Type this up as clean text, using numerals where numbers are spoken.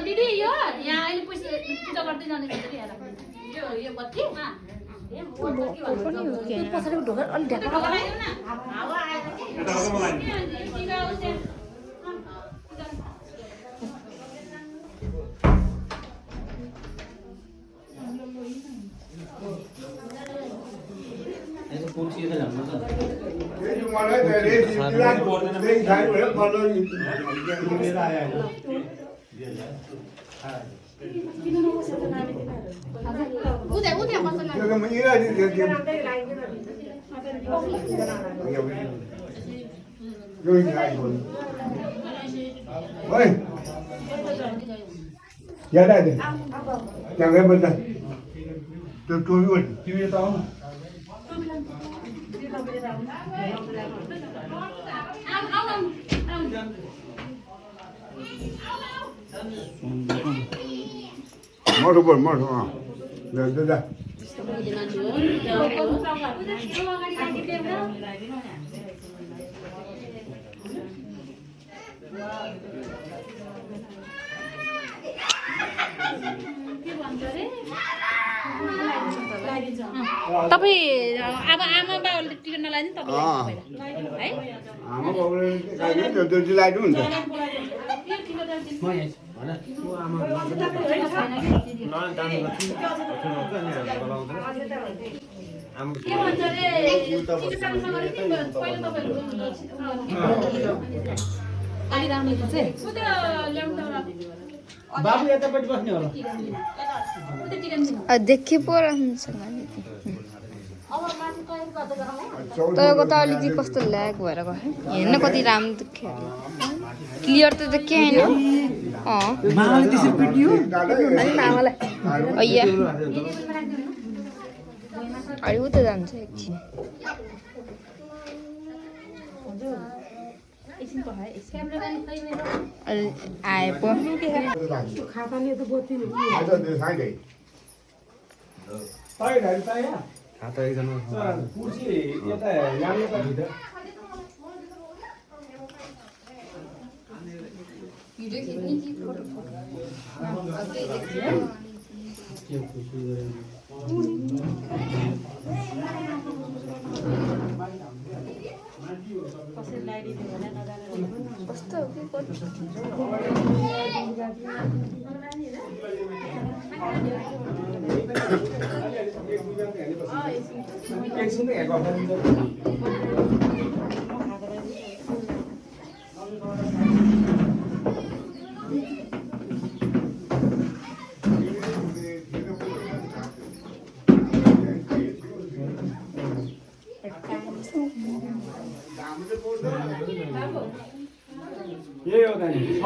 दिदी यो यहाँ अहिले पैसा पूजा गर्दै जाने यो बत्ती पछाडि ढोका अलि ढ्याक्क लगाइदेऊ न हावा आएछ कि Motor boy, motor. Dah. तपाईं अब आमा बाउले टिकट नलाइदिनु तपाईँ है आमा बाउले लगाइदिनु त्यो दिलाइदिनु हुन्छ बाबु यतापट्टि बस्ने होला देखि पो रहन्छ तपाईँको त अलिकति कस्तो ल्याग भएर गयो हेर्न कति राम्रो देख्यो क्लियर त देखियो होइन अलि उता जान्छ एकछिन आए पो खाता एकजना कुर्सी यता यहाँ त भित्र भिडियो खिच्ने कि फोटो कस्तो यही हो त नि